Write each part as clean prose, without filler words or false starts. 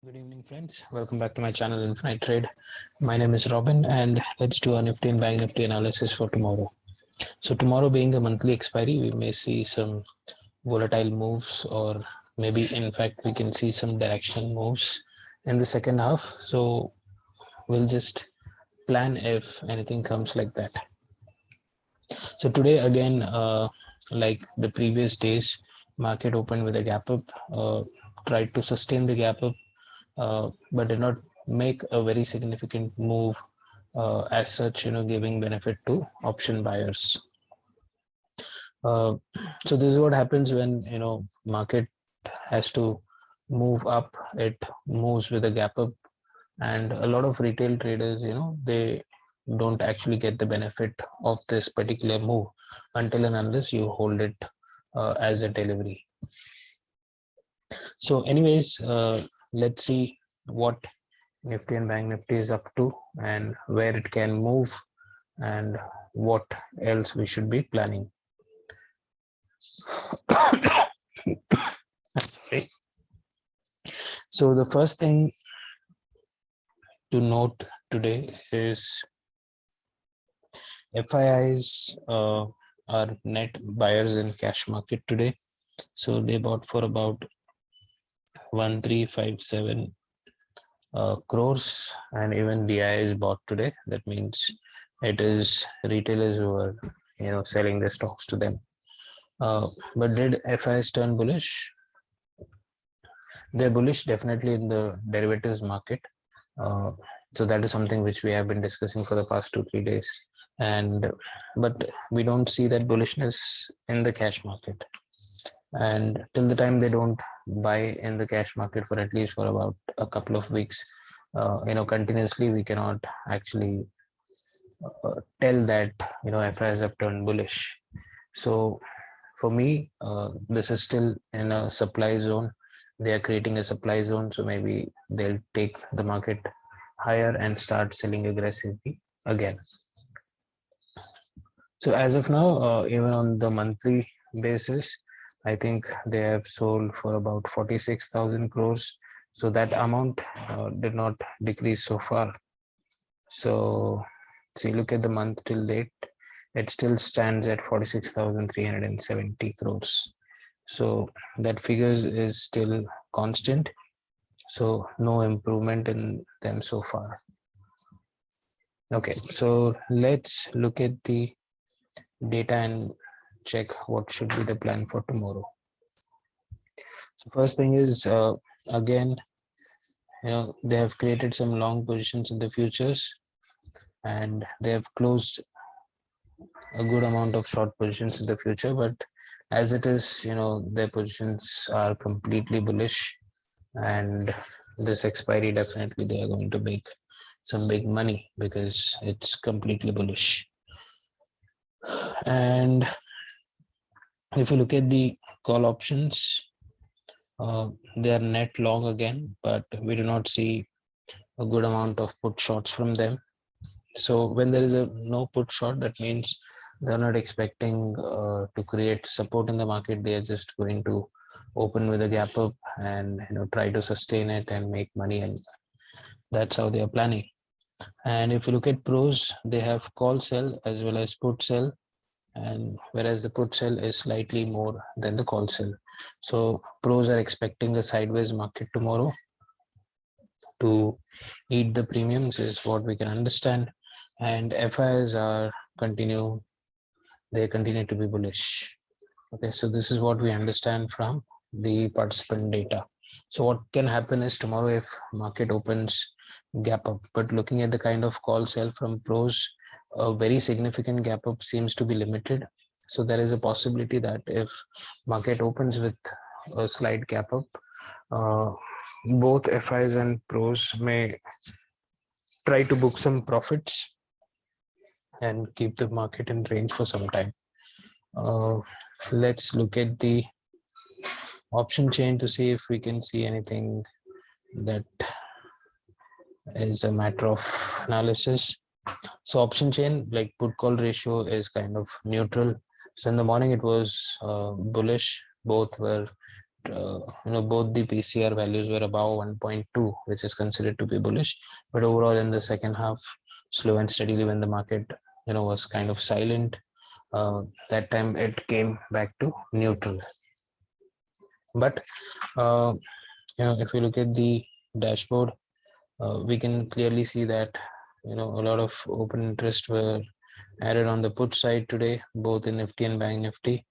Good evening, friends. Welcome back to my channel, Infinite Trade. My name is Robin, and let's do a Nifty and Bank Nifty analysis for tomorrow. So, tomorrow being a monthly expiry, we may see some volatile moves, or maybe in fact, we can see some directional moves in the second half. So, we'll just plan if anything comes like that. So, today again, like the previous days, market opened with a gap up, tried to sustain the gap up, but did not make a very significant move as such, giving benefit to option buyers. Uh, so this is what happens when market has to move up. It moves with a gap up, and a lot of retail traders, they don't actually get the benefit of this particular move until and unless you hold it as a delivery. So anyways, let's see what Nifty and Bank Nifty is up to and where it can move and what else we should be planning. So the first thing to note today is FIIs are net buyers in cash market today. So they bought for about 1357 crores, and even DI is bought today. That means it is retailers who are selling their stocks to them. But did FIs turn bullish? They're bullish definitely in the derivatives market. So that is something which we have been discussing for the past 2-3 days, but we don't see that bullishness in the cash market. And till the time they don't buy in the cash market for at least for about a couple of weeks, continuously, we cannot actually tell that FIs have turned bullish. So for me, this is still in a supply zone. They are creating a supply zone, so maybe they'll take the market higher and start selling aggressively again. So as of now, even on the monthly basis, I think they have sold for about 46,000 crores. So that amount did not decrease so far. So see, look at the month till date, it still stands at 46,370 crores. So that figures is still constant. So no improvement in them so far. Okay, so let's look at the data and check what should be the plan for tomorrow. So first thing is, again, they have created some long positions in the futures, and they have closed a good amount of short positions in the future, but as it is, their positions are completely bullish, and this expiry, definitely they are going to make some big money because it's completely bullish. And if you look at the call options, they are net long again, but we do not see a good amount of put shots from them. So when there is a no put short, that means they're not expecting to create support in the market. They are just going to open with a gap up and try to sustain it and make money, and that's how they are planning. And if you look at pros, they have call sell as well as put sell, and whereas the put sell is slightly more than the call sell. So pros are expecting a sideways market tomorrow to eat the premiums, is what we can understand. And FIs are they continue to be bullish. Okay, so this is what we understand from the participant data. So what can happen is tomorrow, if market opens gap up, but looking at the kind of call sell from pros, a very significant gap up seems to be limited. So there is a possibility that if market opens with a slight gap up, both FIs and pros may try to book some profits and keep the market in range for some time. Let's look at the option chain to see if we can see anything that is a matter of analysis. So option chain, like put call ratio, is kind of neutral. So in the morning it was bullish, both were both the PCR values were above 1.2, which is considered to be bullish. But overall, in the second half, slow and steadily, when the market was kind of silent, that time it came back to neutral. But if we look at the dashboard, we can clearly see that a lot of open interest were added on the put side today, both in Nifty and Bank Nifty.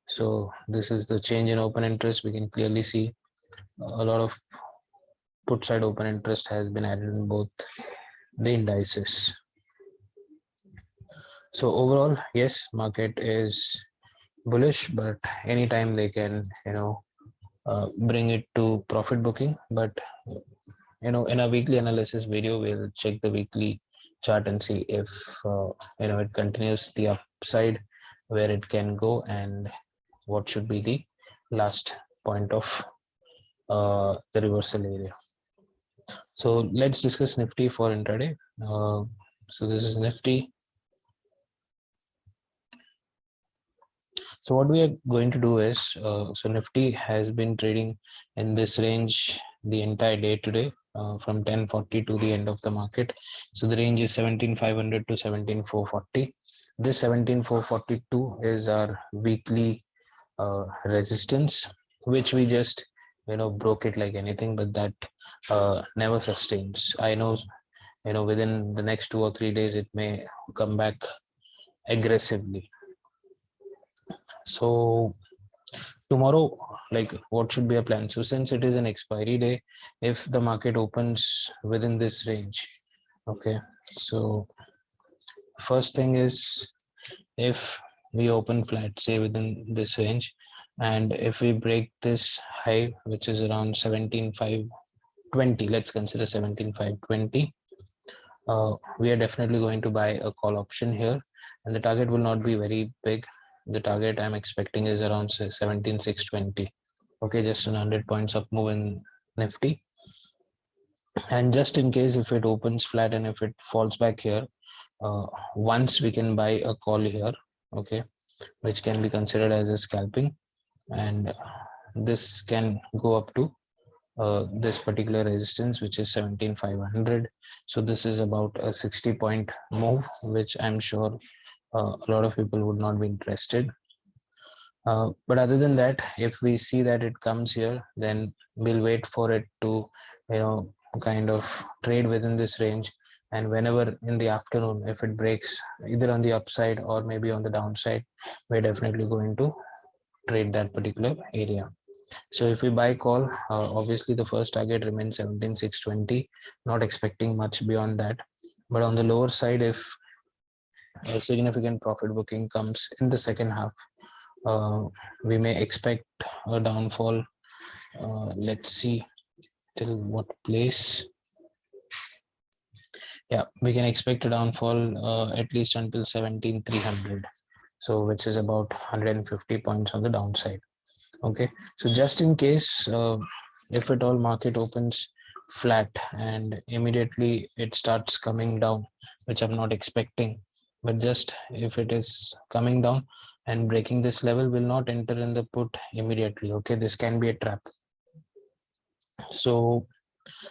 So this is the change in open interest. We can clearly see a lot of put side open interest has been added in both the indices. So overall, yes, market is bullish, but anytime they can bring it to profit booking. But in a weekly analysis video, we'll check the weekly chart and see if it continues the upside, where it can go, and what should be the last point of the reversal area. So let's discuss Nifty for intraday. So this is Nifty. So what we are going to do is, so Nifty has been trading in this range the entire day today, from 1040 to the end of the market. So the range is 17,500 to 17,440. This 17,442 is our weekly resistance, which we just broke it like anything, but that never sustains. I know within the next 2 or 3 days it may come back aggressively. So tomorrow, like, what should be a plan? So since it is an expiry day, if the market opens within this range, okay, so first thing is, if we open flat, say within this range, and if we break this high, which is around 17,520, let's consider 17,520, we are definitely going to buy a call option here, and the target will not be very big. The target I'm expecting is around 17,620. Okay, just an 100 points up move in Nifty. And just in case if it opens flat and if it falls back here, once we can buy a call here, okay, which can be considered as a scalping, and this can go up to this particular resistance, which is 17,500. So this is about a 60-point move, which I'm sure a lot of people would not be interested. But other than that, if we see that it comes here, then we'll wait for it to kind of trade within this range, and whenever in the afternoon, if it breaks either on the upside or maybe on the downside, we're definitely going to trade that particular area. So if we buy call, obviously the first target remains 17,620, not expecting much beyond that. But on the lower side, if a significant profit booking comes in the second half, we may expect a downfall. Let's see till what place. Yeah, we can expect a downfall at least until 17,300, so which is about 150 points on the downside. Okay, so just in case, if at all market opens flat and immediately it starts coming down, which I'm not expecting, but just if it is coming down and breaking this level, will not enter in the put immediately. Okay, this can be a trap. So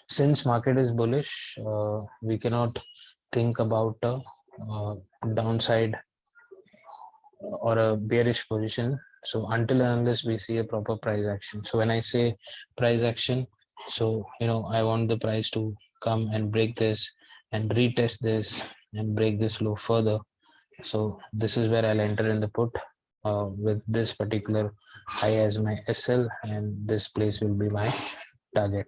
since market is bullish, we cannot think about a downside or a bearish position, so until and unless we see a proper price action. So when I say price action, so I want the price to come and break this and retest this and break this low further. So this is where I'll enter in the put with this particular high as my SL, and this place will be my target.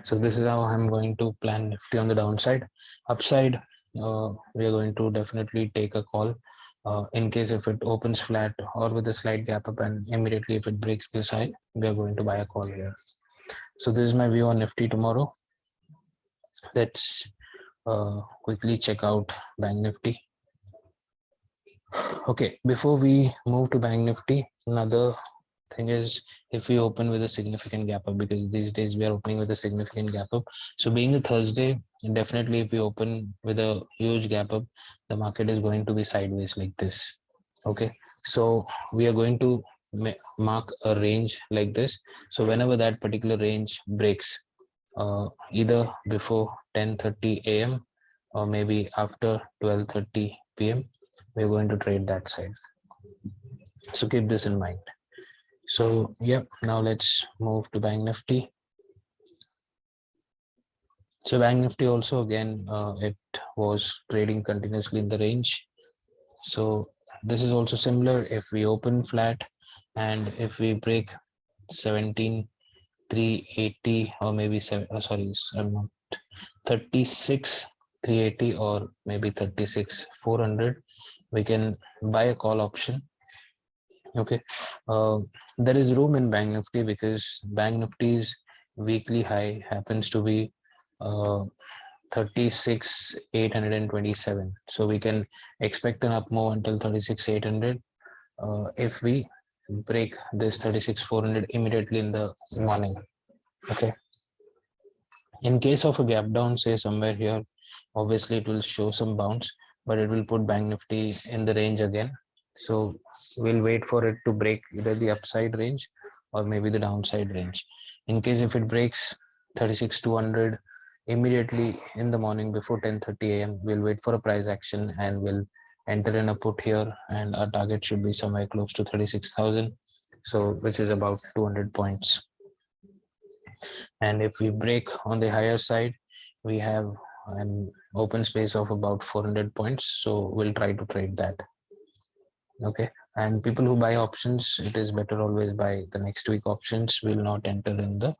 So this is how I'm going to plan Nifty on the downside. Upside, we are going to definitely take a call in case if it opens flat or with a slight gap up, and immediately if it breaks this high, we are going to buy a call here. So this is my view on Nifty tomorrow. Let's quickly check out Bank Nifty. Okay, before we move to Bank Nifty, another thing is, if we open with a significant gap up, because these days we are opening with a significant gap up. So being a Thursday, definitely if we open with a huge gap up, the market is going to be sideways like this. Okay, so we are going to mark a range like this. So whenever that particular range breaks, either before 10:30 a.m. or maybe after 12:30 p.m., we're going to trade that side. So keep this in mind. So yeah, now let's move to Bank Nifty. So Bank Nifty also again, it was trading continuously in the range. So this is also similar. If we open flat and if we break 17,380 or maybe 36,380 or maybe 36,400, we can buy a call option. Okay, there is room in Bank Nifty because Bank Nifty's weekly high happens to be 36,827. So we can expect an up move until 36,800 if we break this 36,400 immediately in the morning. Okay. In case of a gap down, say somewhere here, obviously it will show some bounce, but it will put Bank Nifty in the range again. So we'll wait for it to break either the upside range or maybe the downside range. In case if it breaks 36,200 immediately in the morning before 10:30 a.m., we'll wait for a price action and we'll enter in a put here, and our target should be somewhere close to 36,000, so which is about 200 points. And if we break on the higher side, we have an open space of about 400 points, so we'll try to trade that. Okay, and people who buy options, it is better always buy the next week options. Will not enter in the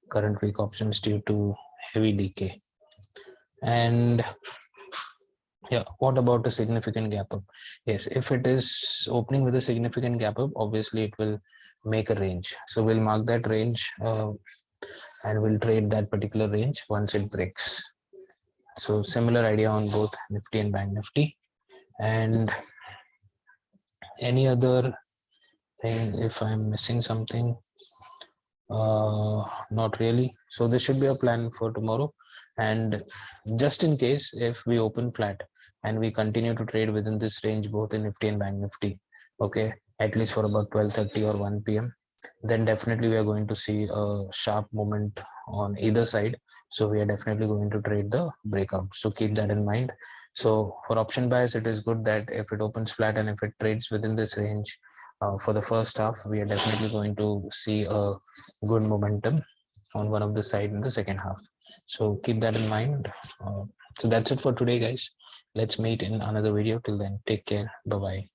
current week options due to heavy decay. And yeah, what about a significant gap up? Yes, if it is opening with a significant gap up, obviously it will make a range. So we'll mark that range and we'll trade that particular range once it breaks. So similar idea on both Nifty and Bank Nifty. And any other thing, if I'm missing something, not really. So this should be a plan for tomorrow. And just in case if we open flat and we continue to trade within this range both in Nifty and Bank Nifty, okay, at least for about 12:30 or 1 p.m., then definitely we are going to see a sharp movement on either side. So we are definitely going to trade the breakout. So keep that in mind. So for option buyers, it is good that if it opens flat and if it trades within this range for the first half, we are definitely going to see a good momentum on one of the side in the second half. So keep that in mind. So that's it for today, guys. Let's meet in another video. Till then, take care. Bye bye.